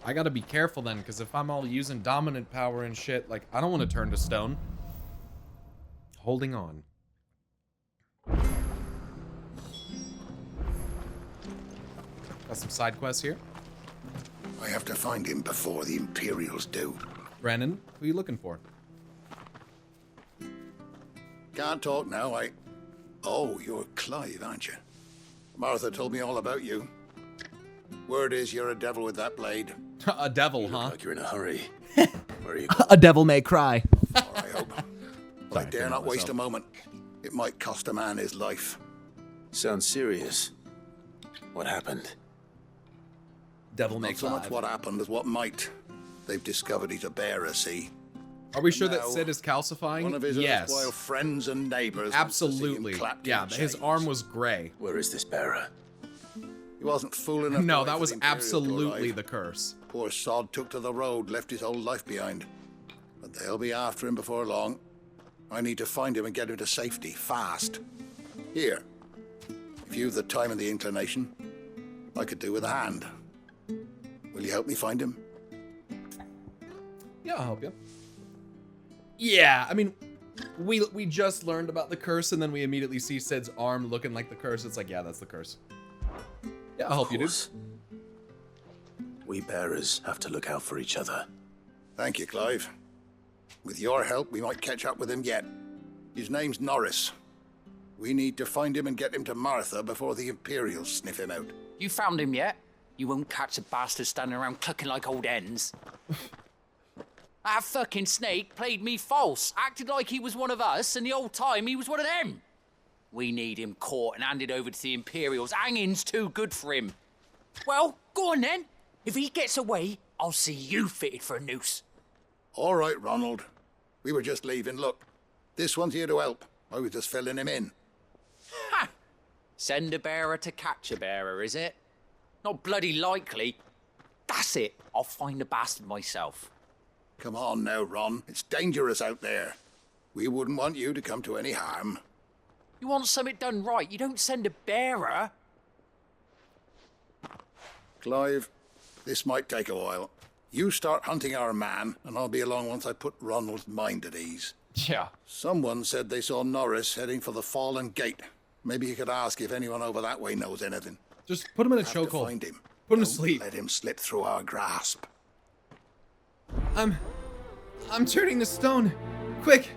I gotta be careful then, because if I'm all using dominant power and shit, like, I don't want to turn to stone. Holding on. Got some side quests here. I have to find him before the Imperials do. Brennan, who are you looking for? Can't talk now, Oh, you're Clive, aren't you? Martha told me all about you. Word is you're a devil with that blade. A devil, huh? Like you're in a hurry. Where are you A devil may cry. I hope. But I dare not waste a moment. It might cost a man his life. Sounds serious. What happened? Devil may Not so cry. much what happened as what might. They've discovered he's a bearer, see? Are we sure that Now, Sid is calcifying? One of his yes. erstwhile friends and neighbors. Absolutely. Yeah, his arm was gray. Where is this bearer? He wasn't fool enough. No, to that wait was for the Imperials to absolutely arrive. the curse. Poor sod took to the road, left his whole life behind. But they'll be after him before long. I need to find him and get him to safety, fast. Here, if you've the time and the inclination, I could do with a hand. Will you help me find him? Yeah, I'll help you. Yeah, I mean, we just learned about the curse, and then we immediately see Sid's arm looking like the curse. It's like, yeah, that's the curse. Yeah, I'll help you, dude. We bearers have to look out for each other. Thank you, Clive. With your help, we might catch up with him yet. His name's Norris. We need to find him and get him to Martha before the Imperials sniff him out. You found him yet? You won't catch a bastard standing around clucking like old hens. That fucking snake played me false, acted like he was one of us, and the whole time he was one of them. We need him caught and handed over to the Imperials. Hanging's too good for him. Well, go on then. If he gets away, I'll see you fitted for a noose. All right, Ronald. We were just leaving. Look, this one's here to help. I was just filling him in. Ha! Send a bearer to catch a bearer, is it? Not bloody likely. That's it. I'll find the bastard myself. Come on now, Ron. It's dangerous out there. We wouldn't want you to come to any harm. You want something done right, you don't send a bearer. Clive, this might take a while. You start hunting our man, and I'll be along once I put Ronald's mind at ease. Yeah. Someone said they saw Norris heading for the Fallen Gate. Maybe you could ask if anyone over that way knows anything. Just put him in a Have to chokehold. find him. Put him to Don't sleep. Let him slip through our grasp. I'm turning to stone. Quick,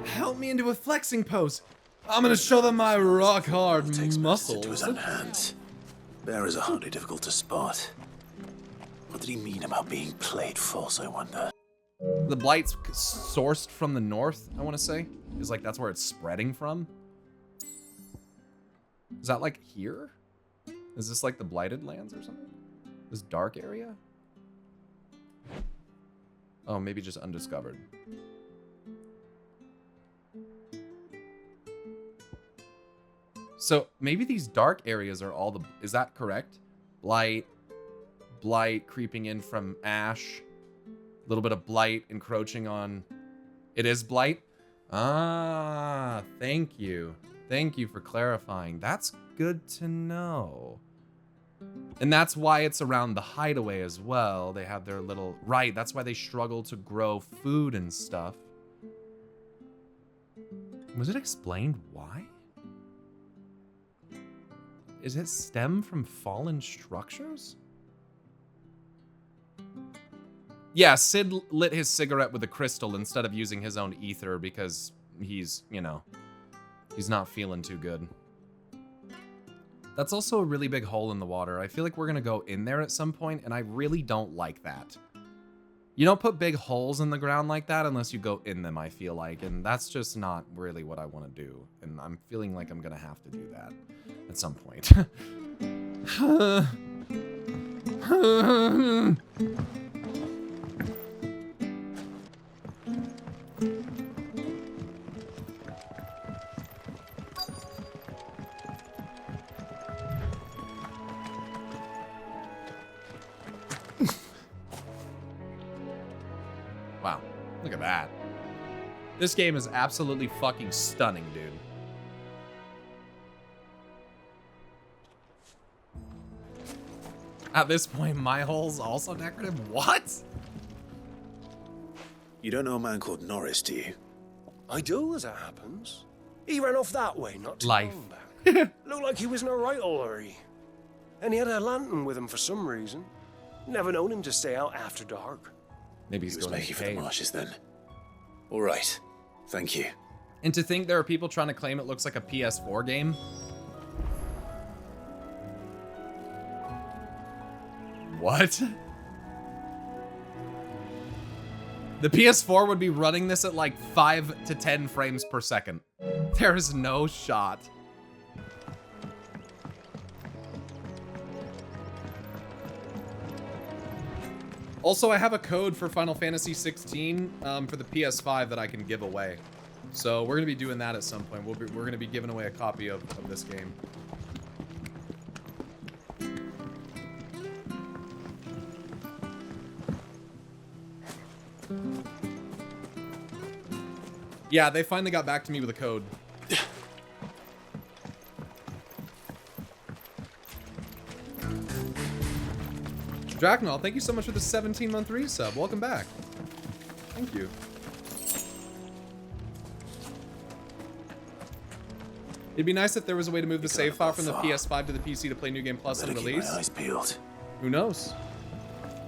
help me into a flexing pose. I'm gonna show them my rock hard Takes muscles. into his own hands. Bearers are hardly difficult to spot. What did he mean about being played false, I wonder? The Blight's sourced from the north, I want to say. Is like, that's where it's spreading from. Is that like here? Is this like the Blighted Lands or something? This dark area? Oh, maybe just undiscovered. So maybe these dark areas are all the... Is that correct? Blight creeping in from Ash. A little bit of Blight encroaching on... It is Blight? Ah, thank you. Thank you for clarifying. That's good to know. And that's why it's around the hideaway as well. They have their little... Right, that's why they struggle to grow food and stuff. Was it explained why? Is it stem from fallen structures? Yeah, Sid lit his cigarette with a crystal instead of using his own ether because he's, you know, he's not feeling too good. That's also a really big hole in the water. I feel like we're going to go in there at some point, and I really don't like that. You don't put big holes in the ground like that unless you go in them, I feel like, and that's just not really what I want to do. And I'm feeling like I'm going to have to do that at some point. Wow, look at that. This game is absolutely fucking stunning, dude. At this point, my hole's also decorative? What? You don't know a man called Norris, do you? I do, as it happens. He ran off that way not too Life. long back. Looked like he was in a right old hurry. And he had a lantern with him for some reason. Never known him to stay out after dark. Maybe He he's was going to making for the cave. marshes then. All right. Thank you. And to think there are people trying to claim it looks like a PS4 game. What? The PS4 would be running this at like 5 to 10 frames per second. There is no shot. Also, I have a code for Final Fantasy 16 for the PS5 that I can give away. So we're gonna be doing that at some point. We're gonna be giving away a copy of this game. Yeah, they finally got back to me with a code. Draknall, thank you so much for the 17-month resub. Welcome back. Thank you. It'd be nice if there was a way to move the save file from the PS5 to the PC to play New Game Plus on Better keep release. my eyes peeled. Who knows?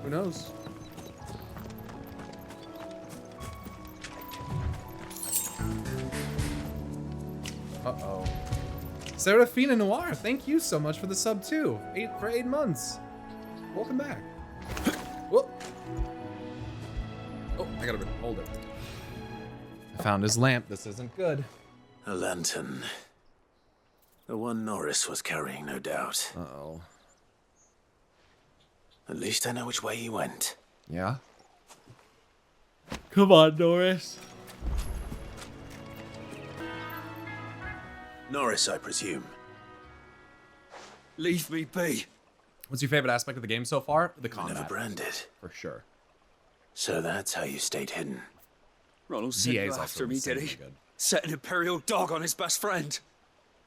Who knows? Uh-oh. Serafina Noir, thank you so much for the sub too. 8 months. Welcome back. Whoop. Oh, I gotta hold it. I found his lamp. This isn't good. A lantern. The one Norris was carrying, no doubt. Uh-oh. At least I know which way he went. Yeah? Come on, Norris. Norris, I presume. Leave me be. What's your favorite aspect of the game so far? The You were never combat. branded. For sure. So that's how you stayed hidden. Ronald sent you DA's after also me, did he? insanely good. Set an Imperial dog on his best friend.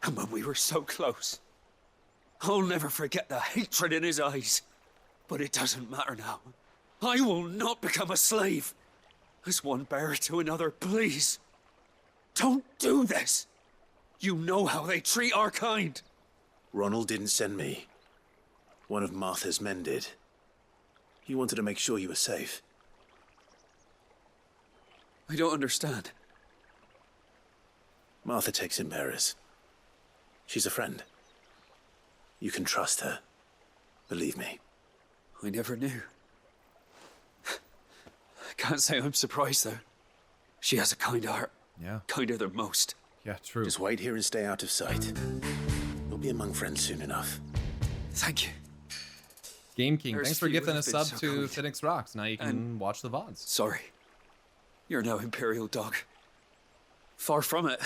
And when we were so close. I'll never forget the hatred in his eyes. But it doesn't matter now. I will not become a slave. As one bearer to another, please. Don't do this. You know how they treat our kind. Ronald didn't send me. One of Martha's men did. He wanted to make sure you were safe. I don't understand. Martha takes in bearers. She's a friend. You can trust her. Believe me. I never knew. I can't say I'm surprised, though. She has a kind heart. Yeah. Kinder than most. Yeah, true. Just wait here and stay out of sight. You'll be among friends soon enough. Thank you. Game King, There's thanks for few gifting a would have been sub so to kind. Phoenix Rocks. Now you can watch the VODs. Sorry. You're no Imperial dog. Far from it.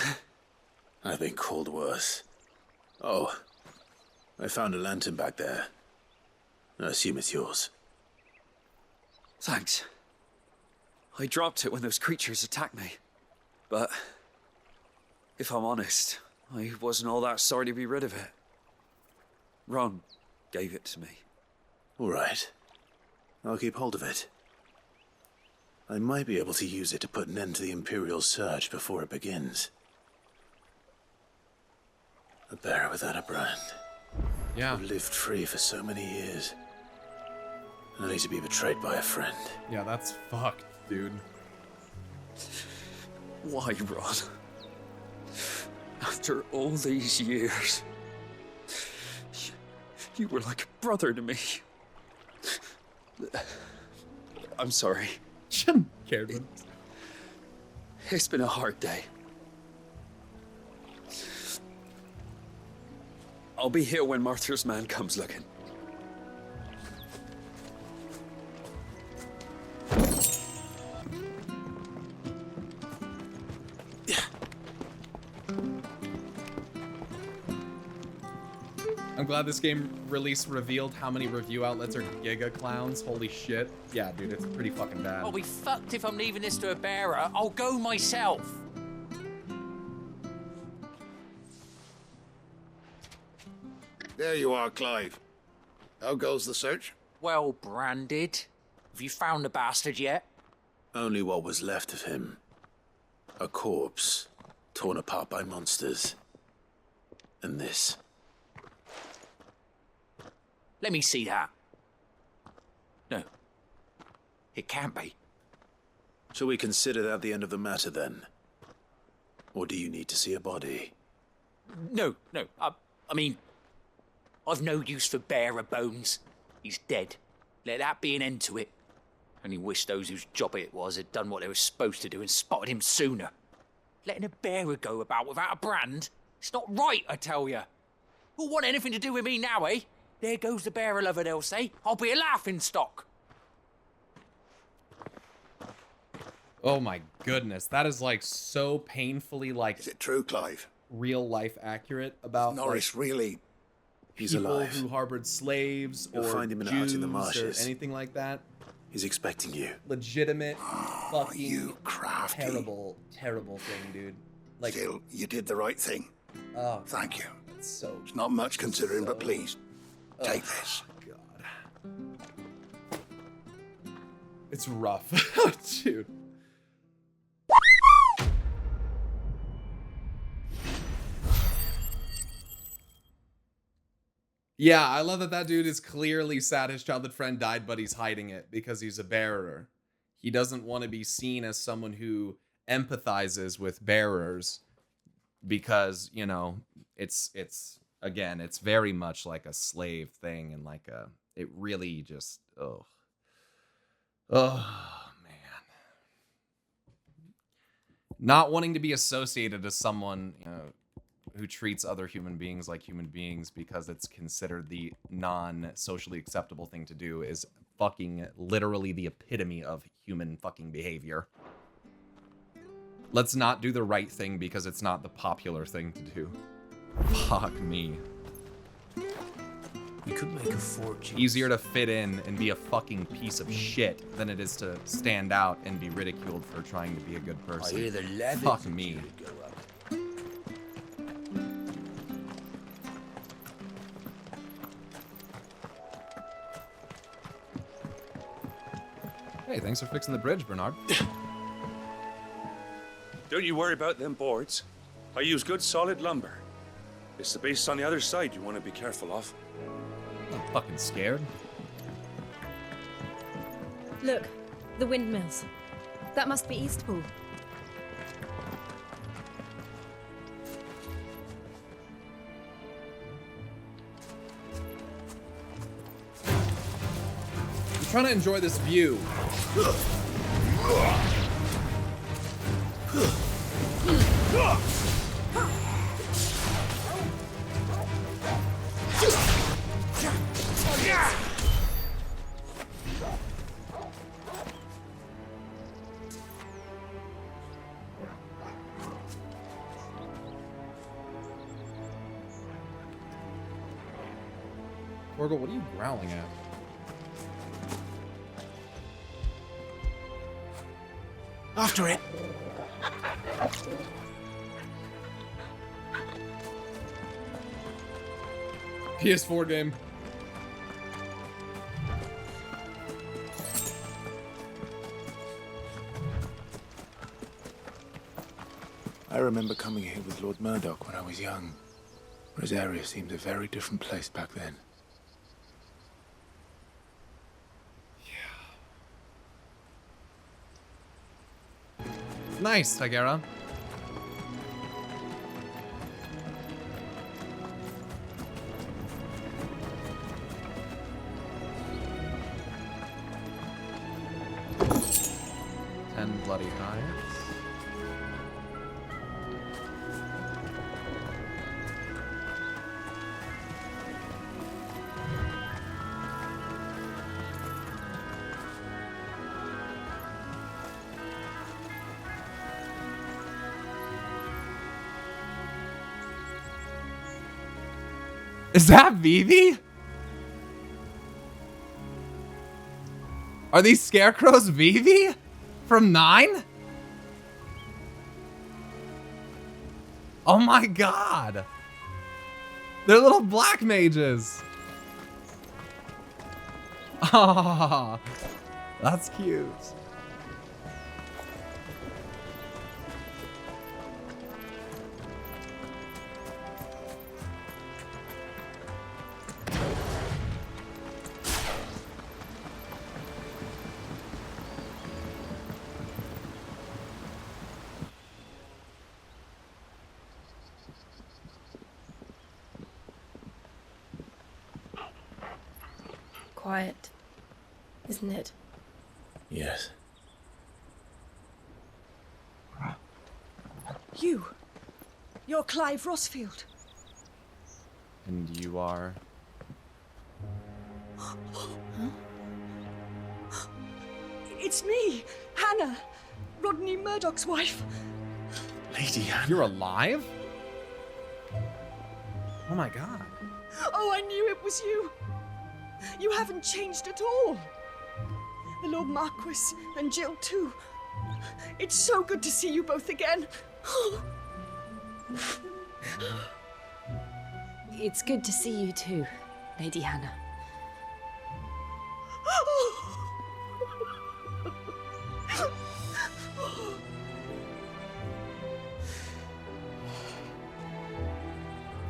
I've been called worse. Oh, I found a lantern back there. I assume it's yours. Thanks. I dropped it when those creatures attacked me. But, if I'm honest, I wasn't all that sorry to be rid of it. Ron gave it to me. All right. I'll keep hold of it. I might be able to use it to put an end to the Imperial Surge before it begins. A bearer without a brand. Yeah. I've lived free for so many years. Only to be betrayed by a friend. Yeah, that's fucked, dude. Why, Ron? After all these years, you were like a brother to me. I'm sorry. Shouldn't care. It's been a hard day. I'll be here when Martha's man comes looking. I'm glad this game release revealed how many review outlets are giga clowns. Holy shit. Yeah, dude, it's pretty fucking bad. I'll be fucked if I'm leaving this to a bearer. I'll go myself. There you are, Clive. How goes the search? well branded. Have you found the bastard yet? Only what was left of him. A corpse, torn apart by monsters. And this. Let me see that. No. It can't be. Shall we consider that the end of the matter then? Or do you need to see a body? No. I mean, I've no use for bearer bones. He's dead. Let that be an end to it. Only wish those whose job it was had done what they were supposed to do and spotted him sooner. Letting a bearer go about without a brand? It's not right, I tell you. Who'll want anything to do with me now, eh? There goes the bearer lover, they'll say. I'll be a laughing stock. Oh my goodness, that is like so painfully like Is it true, Clive? real life accurate about Norris like, really... He's people alive. who harbored slaves You'll or find him in a Jews hut in the or marshes. anything like that. He's expecting you. Legitimate, fucking you crafty. terrible thing, dude. Like, Still, you did the right thing. oh, Thank you. it's so It's not much considering, but So- please, take this. God. It's rough, dude. Yeah, I love that that dude is clearly sad his childhood friend died, but he's hiding it because he's a bearer. He doesn't want to be seen as someone who empathizes with bearers because, you know, it's again, it's very much like a slave thing and like it really just, oh, man. Not wanting to be associated as someone, you know, who treats other human beings like human beings because it's considered the non-socially acceptable thing to do is fucking literally the epitome of human fucking behavior. Let's not do the right thing because it's not the popular thing to do. Fuck me. We could make a fortune. Easier to fit in and be a fucking piece of shit than it is to stand out and be ridiculed for trying to be a good person. I hear the levies Fuck are me. due to go up. Hey, thanks for fixing the bridge, Bernard. Don't you worry about them boards. I use good solid lumber. It's the base on the other side you want to be careful of. I'm not fucking scared. Look, the windmills. That must be Eastpool. I'm trying to enjoy this view. Orgle, what are you growling at? After it. PS4 game. I remember coming here with Lord Murdoch when I was young. Rosaria seemed a very different place back then. Nice, Tigera. Bloody hides. Is that Vivi? Are these scarecrows Vivi? From 9? Oh my god. They're little black mages. Ah, that's cute. Quiet, isn't it? Yes. You're Clive Rossfield. And you are? It's me, Hannah, Rodney Murdoch's wife. Lady Hannah. You're alive? Oh my god. Oh, I knew it was you. You haven't changed at all. The Lord Marquis and Jill too. It's so good to see you both again. It's good to see you too, Lady Hannah.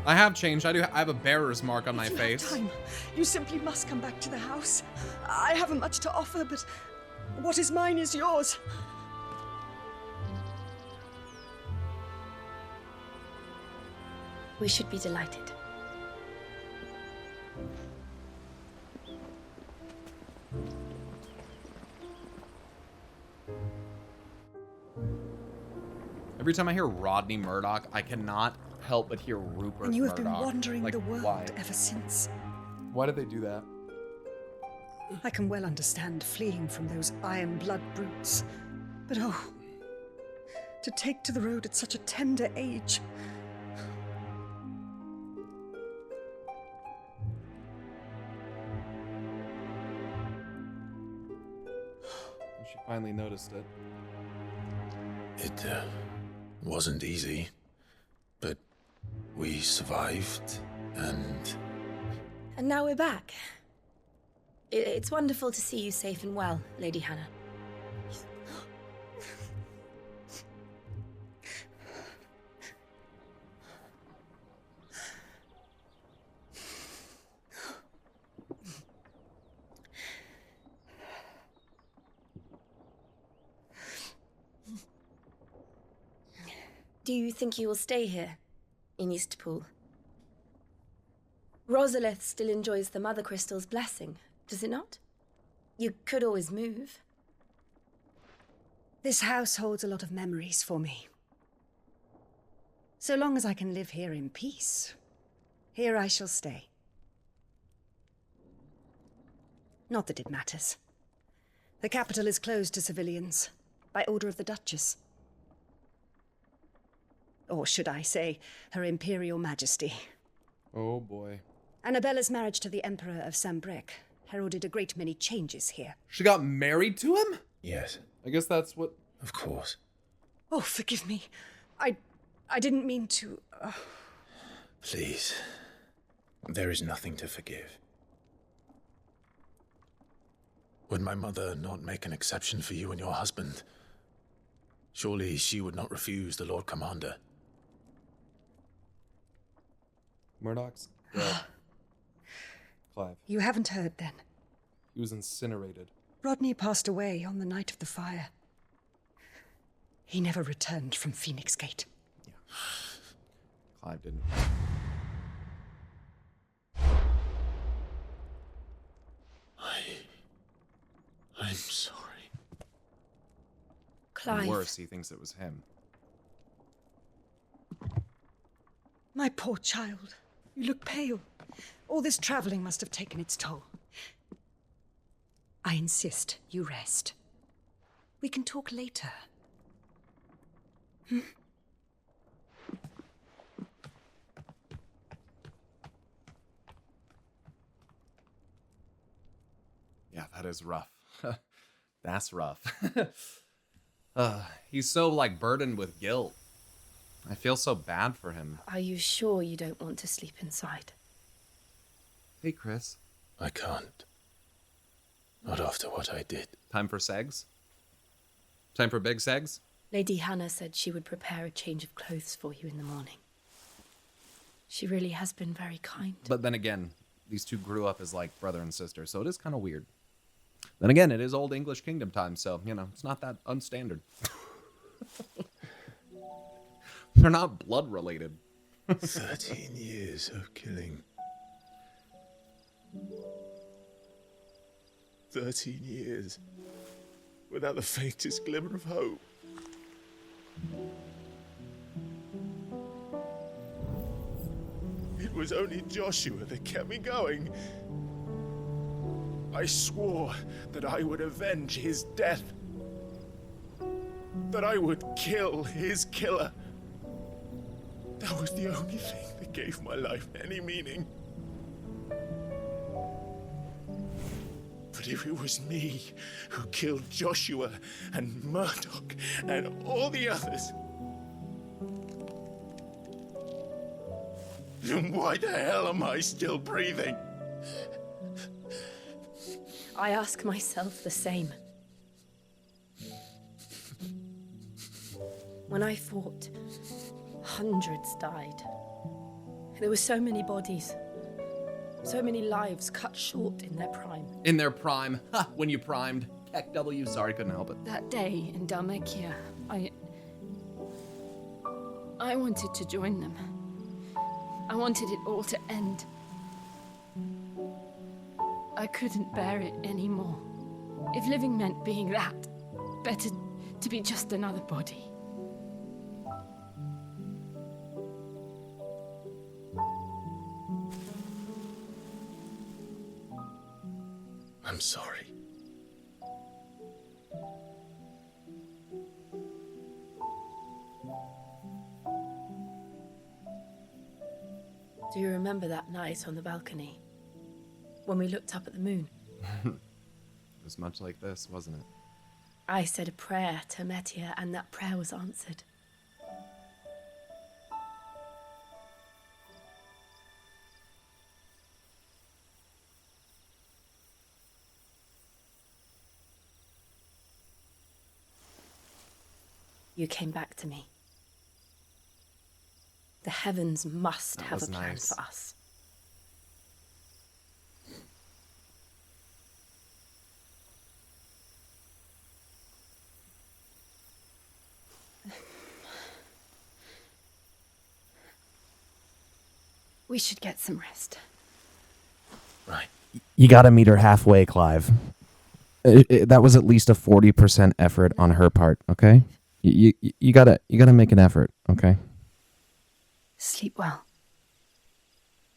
I have changed. I have a bearer's mark on my If you face. have time, you simply must come back to the house. I haven't much to offer, but what is mine is yours. We should be delighted. Every time I hear Rodney Murdoch, I cannot help but hear Rupert And you have Murdoch. been wandering Like, the world why? ever since. Why did they do that? I can well understand fleeing from those iron blood brutes. But oh, to take to the road at such a tender age. She finally noticed it. It wasn't easy, but we survived, and And now we're back. It's wonderful to see you safe and well, Lady Hannah. Do you think you will stay here, in Eastpool? Rosalith still enjoys the Mother Crystal's blessing, does it not? You could always move. This house holds a lot of memories for me. So long as I can live here in peace, here I shall stay. Not that it matters. The capital is closed to civilians, by order of the Duchess. Or should I say, Her Imperial Majesty. Oh boy. Annabella's marriage to the Emperor of Sambrec heralded a great many changes here. She got married to him? yes, I guess that's what... of course. Oh, forgive me. I didn't mean to... Please. There is nothing to forgive. Would my mother not make an exception for you and your husband? Surely she would not refuse the Lord Commander. Murdoch's dead. Clive. You haven't heard, then. He was incinerated. Rodney passed away on the night of the fire. He never returned from Phoenix Gate. Clive didn't. I'm sorry. Clive. And worse, he thinks it was him. My poor child. You look pale. All this traveling must have taken its toll. I insist you rest. We can talk later. Yeah, that is rough. That's rough. He's so, like, burdened with guilt. I feel so bad for him. Are you sure you don't want to sleep inside? Hey, Chris. I can't. Not after what I did. Time for segs? Time for big segs? Lady Hannah said she would prepare a change of clothes for you in the morning. She really has been very kind. But then again, these two grew up as like brother and sister, so it is kind of weird. Then again, it is Old English Kingdom time, so, you know, it's not that unstandard. They're not blood related. 13 years of killing. 13 years. Without the faintest glimmer of hope. It was only Joshua that kept me going. I swore that I would avenge his death. That I would kill his killer. That was the only thing that gave my life any meaning. But if it was me who killed Joshua and Murdoch and all the others, then why the hell am I still breathing? I ask myself the same. When I fought, hundreds died. There were so many bodies. So many lives cut short in their prime. In their prime. Ha! When you primed. Heck W. Sorry, couldn't help it. That day in Dalmekia, I wanted to join them. I wanted it all to end. I couldn't bear it anymore. If living meant being that, better to be just another body. I'm sorry. Do you remember that night on the balcony? When we looked up at the moon? It was much like this, wasn't it? I said a prayer to Metia, and that prayer was answered. You came back to me. The heavens must have a plan for us. We should get some rest. Right. You gotta meet her halfway, Clive. That was at least a 40% effort on her part, okay? You gotta make an effort, okay? Sleep well.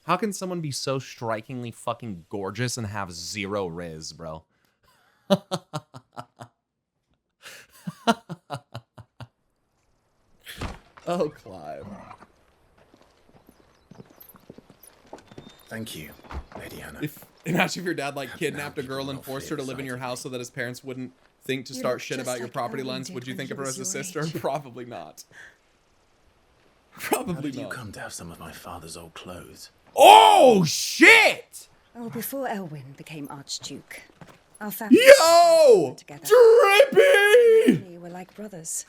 How can someone be so strikingly fucking gorgeous and have zero riz, bro? Oh, Clive. Thank you, Lady Hannah. Imagine if your dad like kidnapped a girl and forced her to live in your house so that his parents wouldn't think to start shit about your property lines. Would you think of her as a sister? Probably not. Probably How did not. you come to have some of my father's old clothes? Oh shit! Oh, before Elwyn became Archduke, our family Yo! together. Drippy! We were like brothers.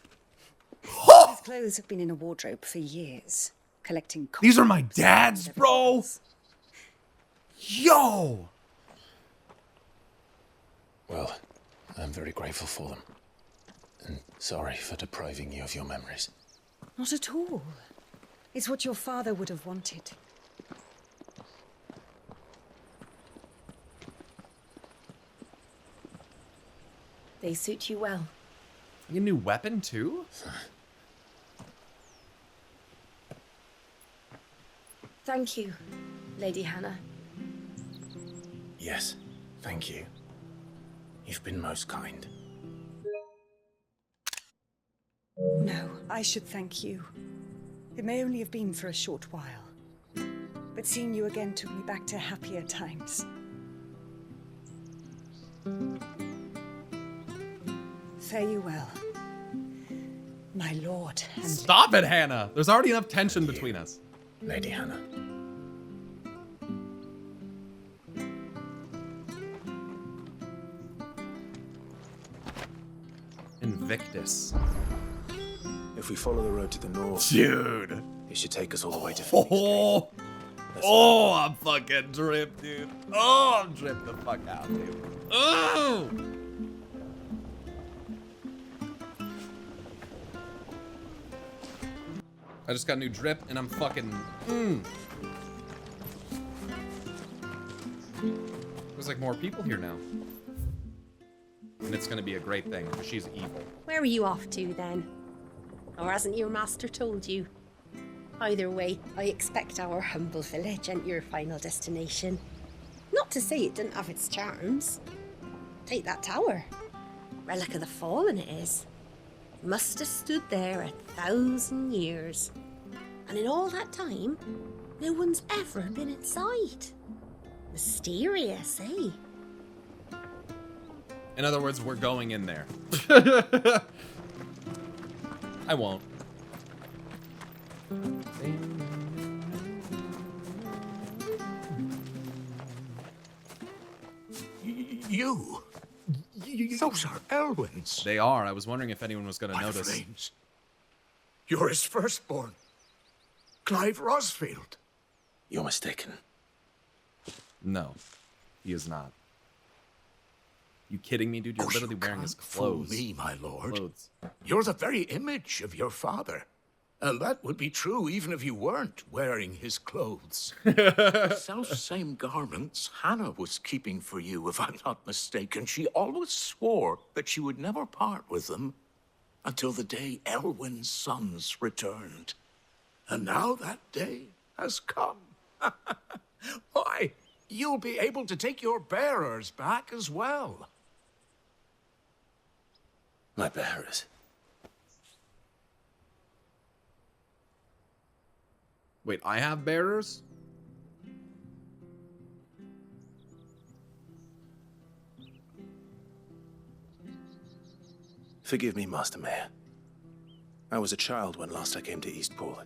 His clothes have been in a wardrobe for years, collecting. These are my dad's, bro. Yo! Well, I'm very grateful for them. And sorry for depriving you of your memories. Not at all. It's what your father would have wanted. They suit you well. A new weapon, too? Thank you, Lady Hannah. Yes, thank you. You've been most kind. No, I should thank you. It may only have been for a short while, but seeing you again took me back to happier times. Fare you well, my lord. And Stop it, Hannah! There's already enough tension between us. Lady Hannah. Invictus. If we follow the road to the north, Dude. it should take us all the way to Phoenix Oh, oh, I'm fucking dripped, dude. Oh, I'm dripped the fuck out, dude. Oh! I just got a new drip and I'm fucking. There's like more people here now. And it's gonna be a great thing, because she's evil. Where are you off to then? Or hasn't your master told you? Either way, I expect our humble village ain't your final destination. Not to say it didn't have its charms. Take that tower. Relic of the Fallen it is. Must have stood there 1,000 years. And in all that time, no one's ever been inside. Mysterious, eh? In other words, we're going in there. I won't. You? Those are Elwyn's. They are. I was wondering if anyone was going to By the notice. flames. You're his firstborn. Clive Rosfield. You're mistaken. No, he is not. You kidding me, dude? You're literally wearing his clothes. Fool me, my lord. Clothes. You're the very image of your father. And that would be true even if you weren't wearing his clothes. Self-same garments Hannah was keeping for you, if I'm not mistaken. She always swore that she would never part with them until the day Elwyn's sons returned. And now that day has come. Why, you'll be able to take your bearers back as well. My bearers. Wait, I have bearers? Forgive me, Master Mayor. I was a child when last I came to Eastpool.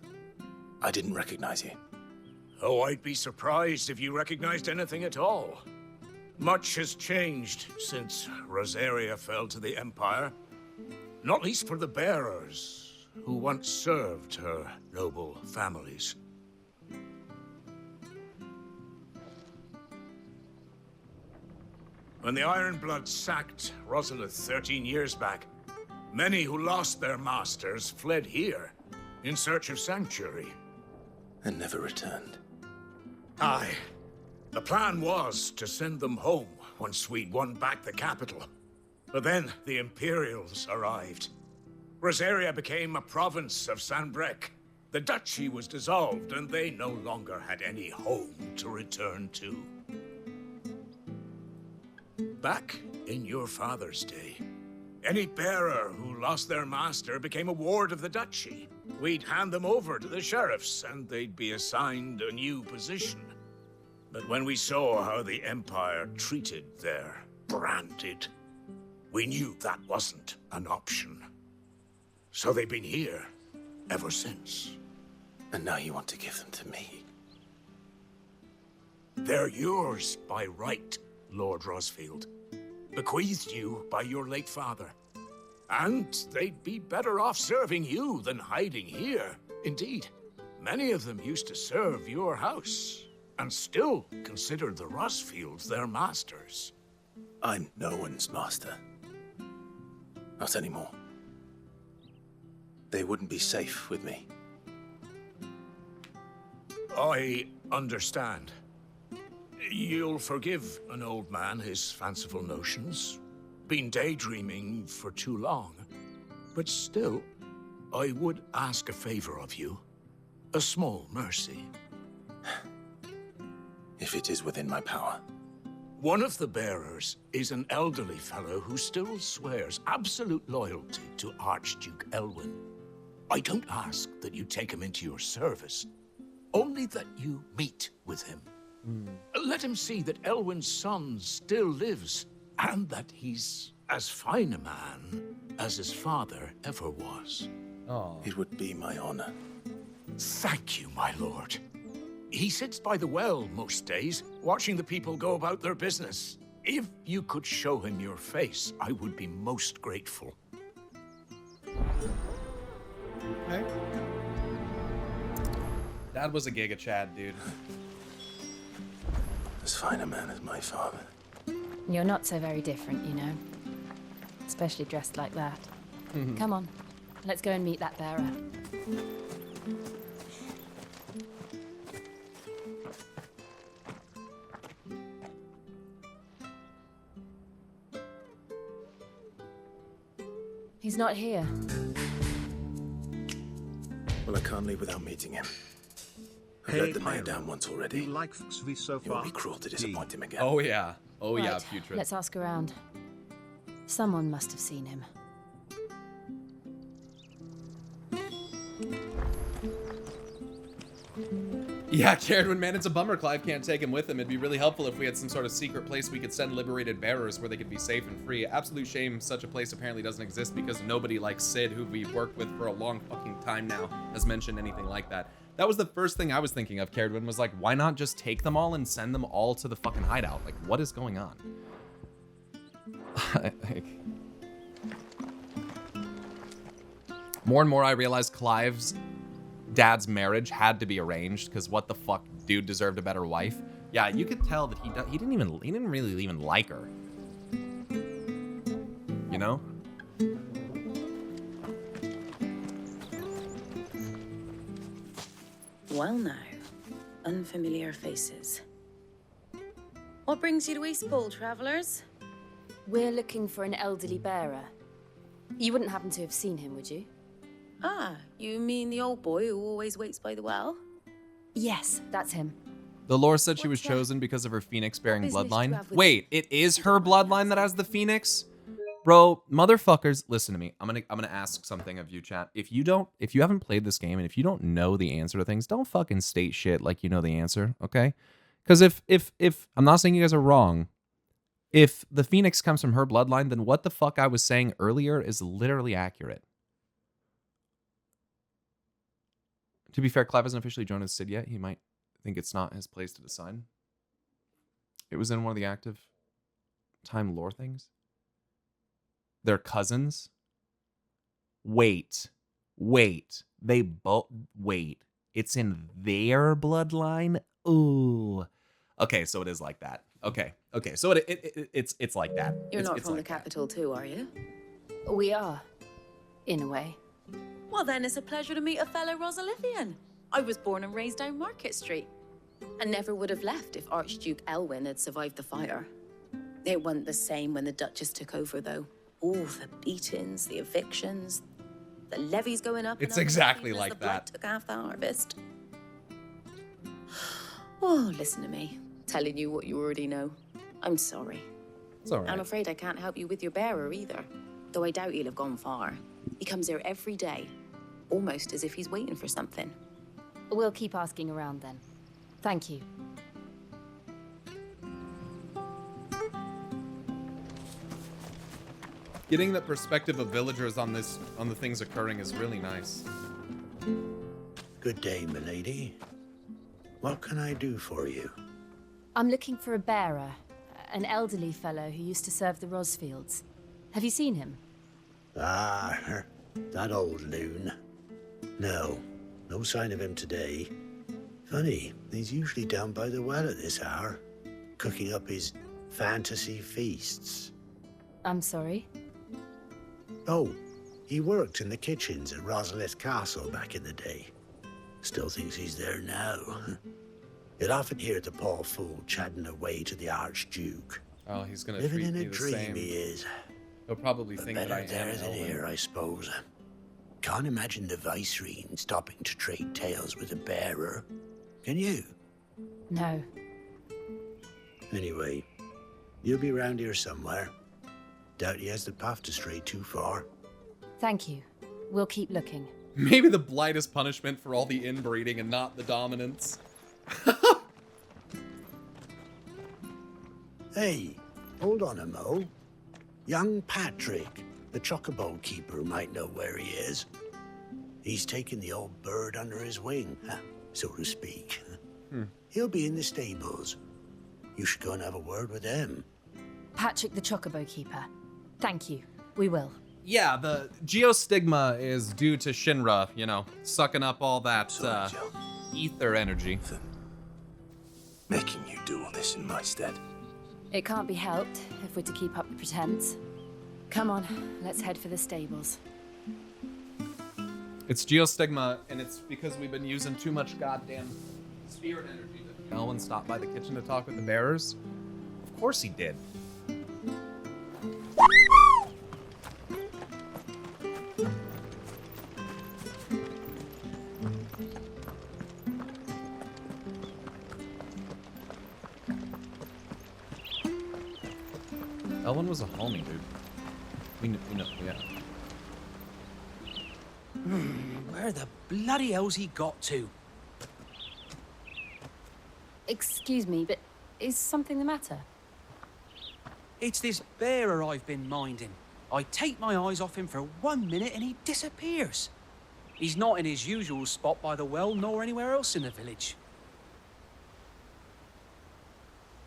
I didn't recognize you. Oh, I'd be surprised if you recognized anything at all. Much has changed since Rosaria fell to the Empire. Not least for the bearers, who once served her noble families. When the Ironbloods sacked Rosalith 13 years back, many who lost their masters fled here in search of sanctuary. And never returned. Aye. The plan was to send them home once we'd won back the capital. But then the Imperials arrived. Rosaria became a province of Sanbreque. The duchy was dissolved, and they no longer had any home to return to. Back in your father's day, any bearer who lost their master became a ward of the duchy. We'd hand them over to the sheriffs, and they'd be assigned a new position. But when we saw how the Empire treated their branded, we knew that wasn't an option. So they've been here ever since. And now you want to give them to me? They're yours by right, Lord Rosfield. Bequeathed you by your late father. And they'd be better off serving you than hiding here. Indeed, many of them used to serve your house, and still consider the Rosfields their masters. I'm no one's master. Not anymore. They wouldn't be safe with me. I understand. You'll forgive an old man his fanciful notions. Been daydreaming for too long. But still, I would ask a favor of you. A small mercy. If it is within my power. One of the bearers is an elderly fellow who still swears absolute loyalty to Archduke Elwyn. I don't ask that you take him into your service, only that you meet with him. Let him see that Elwyn's son still lives, and that he's as fine a man as his father ever was. Oh. It would be my honor. Thank you, my lord. He sits by the well most days, watching the people go about their business. If you could show him your face, I would be most grateful. Okay. Dad was a Giga Chad, dude. As fine a man as my father. You're not so very different, you know. Especially dressed like that. Come on, let's go and meet that bearer. He's not here. Well, I can't leave without meeting him. I've let the mayor down once already. You like FF16 so It far? would be cruel to disappoint him again. Oh yeah. Oh yeah, Right, putrid. let's ask around. Someone must have seen him. Yeah, Caradwin, man, it's a bummer Clive can't take him with him. It'd be really helpful if we had some sort of secret place we could send liberated bearers where they could be safe and free. Absolute shame such a place apparently doesn't exist because nobody like Sid, who we've worked with for a long fucking time now, has mentioned anything like that. That was the first thing I was thinking of, Caradwin, was like, why not just take them all and send them all to the fucking hideout? Like, what is going on? More and more I realize Clive's dad's marriage had to be arranged because what the fuck, dude deserved a better wife. Yeah, you could tell that he didn't really even like her. You know? Well now, unfamiliar faces. What brings you to Eastpool, travellers? We're looking for an elderly bearer. You wouldn't happen to have seen him, would you? Ah, you mean the old boy who always waits by the well? Yes, that's him. The lore said she was chosen because of her phoenix-bearing business do you bloodline. have with Wait, it is her bloodline that has the phoenix? Bro, motherfuckers, listen to me. I'm gonna ask something of you, chat. If you haven't played this game and if you don't know the answer to things, don't fucking state shit like you know the answer, okay? Because if I'm not saying you guys are wrong, if the phoenix comes from her bloodline, then what the fuck I was saying earlier is literally accurate. To be fair, Clive hasn't officially joined as Sid yet. He might think it's not his place to decide. It was in one of the active time lore things. They're cousins. Wait. They both wait. It's in their bloodline. Ooh. Okay, so it is like that. Okay. So it's like that. You're not it's from like the capital too, are you? We are, in a way. Well then, it's a pleasure to meet a fellow Rosalithian. I was born and raised down Market Street. And never would have left if Archduke Elwyn had survived the fire. It wasn't the same when the Duchess took over, though. All the beatings, the evictions, the levies going up. It's and exactly as like the Blight that. took half the harvest. Oh, listen to me. Telling you what you already know. I'm sorry. It's all right. I'm afraid I can't help you with your bearer either. Though I doubt he'll have gone far. He comes here every day. Almost as if he's waiting for something. We'll keep asking around then. Thank you. Getting the perspective of villagers on the things occurring is really nice. Good day, milady. What can I do for you? I'm looking for a bearer, an elderly fellow who used to serve the Rosfields. Have you seen him? Ah, that old loon. No sign of him today. Funny, he's usually down by the well at this hour, cooking up his fantasy feasts. I'm sorry? Oh, he worked in the kitchens at Rosalith Castle back in the day. Still thinks he's there now. You'd often hear the poor fool chatting away to the Archduke. Oh, he's gonna Living treat in me a the dream, same. he is. He'll probably But think that I better there am than Elwyn. here, I suppose. Can't imagine the Vicereine stopping to trade tales with a bearer. Can you? No. Anyway, you'll be round here somewhere. Doubt he has the path to stray too far. Thank you. We'll keep looking. Maybe the blight is punishment for all the inbreeding and not the dominance. Hey, hold on a mo. Young Patrick, the chocobo keeper, might know where he is. He's taken the old bird under his wing, so to speak. He'll be in the stables. You should go and have a word with him. Patrick the Chocobo Keeper. Thank you. We will. Yeah, the geostigma is due to Shinra, you know, sucking up all that ether energy. Making you do all this in my stead. It can't be helped if we're to keep up the pretense. Come on, let's head for the stables. It's geostigma, and it's because we've been using too much goddamn spirit energy. Elwyn stopped by the kitchen to talk with the bearers. Of course he did. Elwyn was a homie, dude. We know, yeah. Where the bloody hell's he got to? Excuse me, but is something the matter? It's this bearer I've been minding. I take my eyes off him for 1 minute and he disappears. He's not in his usual spot by the well, nor anywhere else in the village.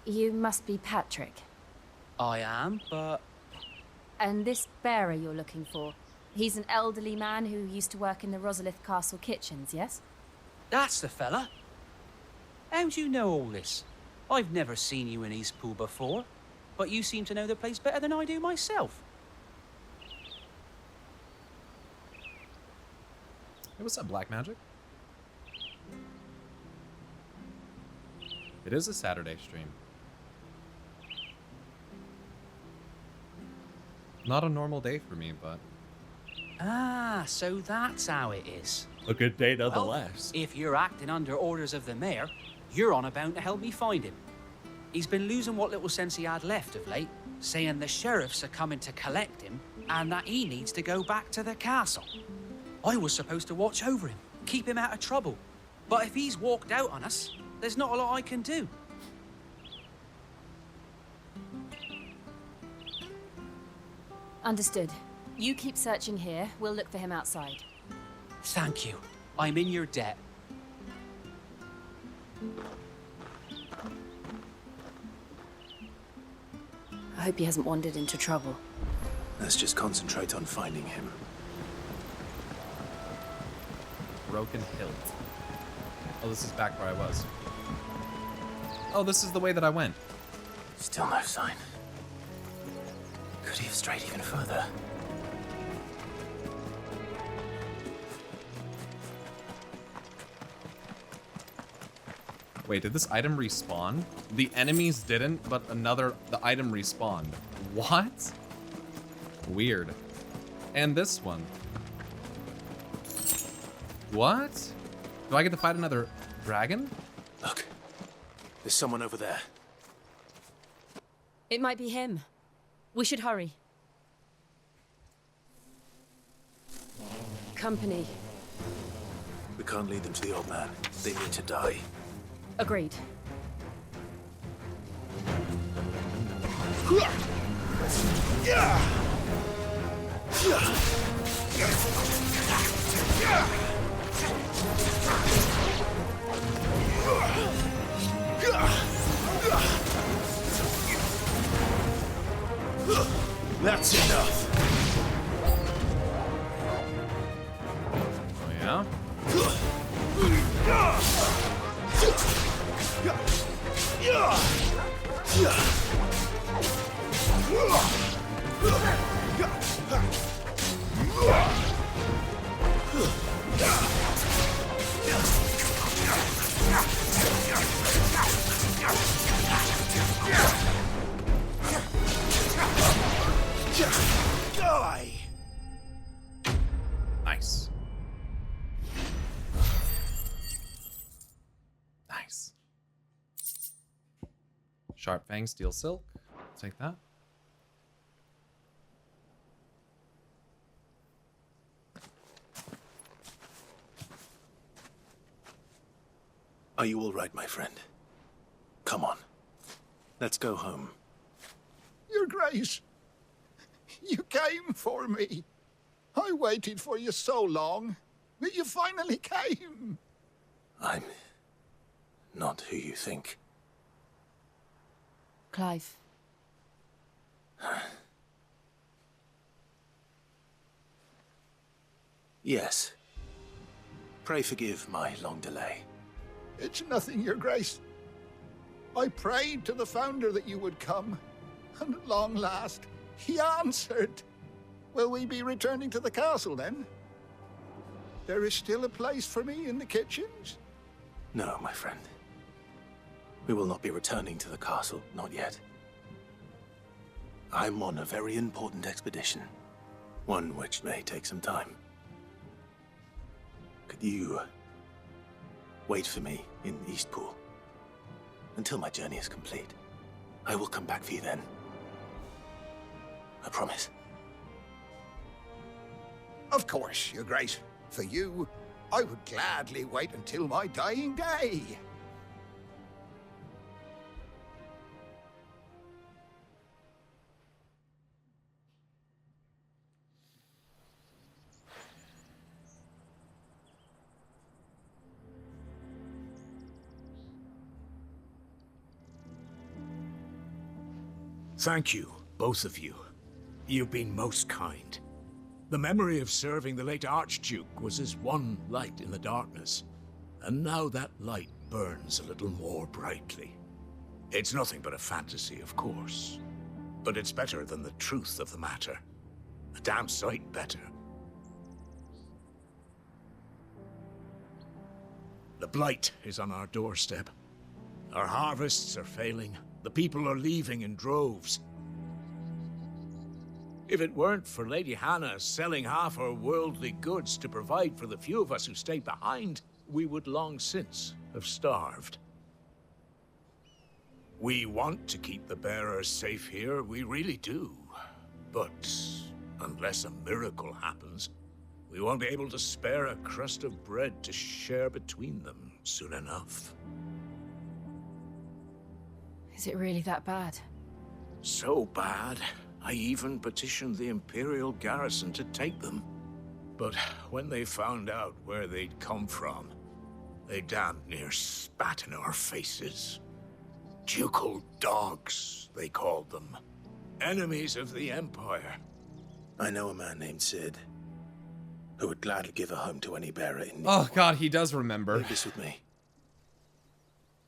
You must be Patrick. I am, but... And this bearer you're looking for, he's an elderly man who used to work in the Rosalith Castle kitchens, yes? That's the fella. How do you know all this? I've never seen you in Eastpool before, but you seem to know the place better than I do myself. Hey, what's up, Black Magic? It is a Saturday stream. Not a normal day for me, but... Ah, so that's how it is. A good day nonetheless. Well, if you're acting under orders of the mayor, you're on about to help me find him. He's been losing what little sense he had left of late, saying the sheriffs are coming to collect him and that he needs to go back to the castle. I was supposed to watch over him, keep him out of trouble. But if he's walked out on us, there's not a lot I can do. Understood. You keep searching here, we'll look for him outside. Thank you. I'm in your debt. I hope he hasn't wandered into trouble. Let's just concentrate on finding him. Broken Hilt. Oh, this is back where I was. Oh, this is the way that I went. Still no sign. Could he have strayed even further? Wait, did this item respawn? The enemies didn't, but the item respawned. What? Weird. And this one. What? Do I get to fight another dragon? Look, there's someone over there. It might be him. We should hurry. Company. We can't lead them to the old man. They need to die. Agreed. That's enough. Oh, yeah? Die! Nice. Nice. Sharp Fang, Steel Silk. Take that. Are you all right, my friend? Come on. Let's go home. Your Grace, you came for me. I waited for you so long, but you finally came. I'm not who you think. Clive. Yes. Pray forgive my long delay. It's nothing, Your Grace. I prayed to the Founder that you would come, and at long last, he answered. Will we be returning to the castle, then? There is still a place for me in the kitchens? No, my friend. We will not be returning to the castle, not yet. I'm on a very important expedition, one which may take some time. Could you wait for me in Eastpool until my journey is complete? I will come back for you then. I promise. Of course, Your Grace. For you, I would gladly wait until my dying day. Thank you, both of you. You've been most kind. The memory of serving the late Archduke was as one light in the darkness, and now that light burns a little more brightly. It's nothing but a fantasy, of course, but it's better than the truth of the matter. A damn sight better. The Blight is on our doorstep. Our harvests are failing. The people are leaving in droves. If it weren't for Lady Hannah selling half her worldly goods to provide for the few of us who stayed behind, we would long since have starved. We want to keep the bearers safe here, we really do. But unless a miracle happens, we won't be able to spare a crust of bread to share between them soon enough. Is it really that bad? So bad, I even petitioned the Imperial garrison to take them. But when they found out where they'd come from, they damn near spat in our faces. Ducal dogs, they called them. Enemies of the Empire. I know a man named Sid, who would gladly give a home to any bearer in need. Oh god, he does remember. Leave this with me.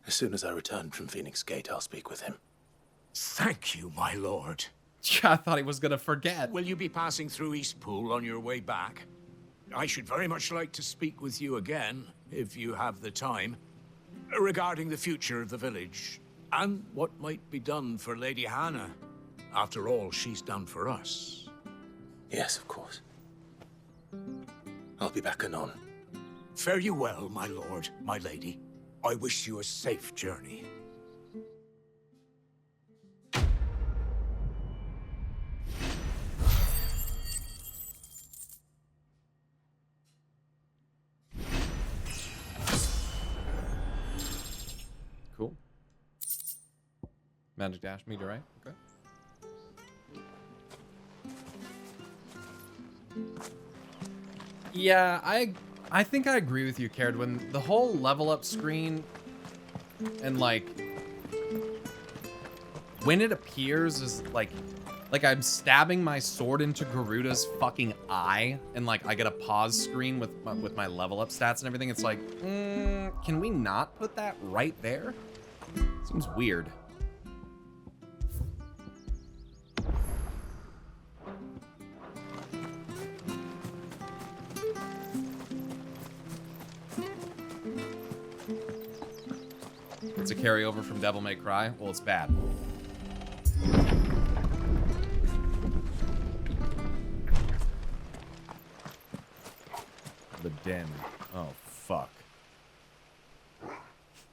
As soon as I return from Phoenix Gate, I'll speak with him. Thank you, my lord. I thought he was gonna forget. Will you be passing through Eastpool on your way back? I should very much like to speak with you again, if you have the time, regarding the future of the village, and what might be done for Lady Hannah, after all she's done for us. Yes, of course. I'll be back anon. Fare you well, my lord, my lady. I wish you a safe journey. Cool. Magic dash meter, right? Okay. Yeah, I think I agree with you, Caird. When the whole level up screen and like when it appears is like I'm stabbing my sword into Garuda's fucking eye and like I get a pause screen with my level up stats and everything. It's like, can we not put that right there? Seems weird. It's a carryover from Devil May Cry. Well, it's bad. The den. Oh, fuck.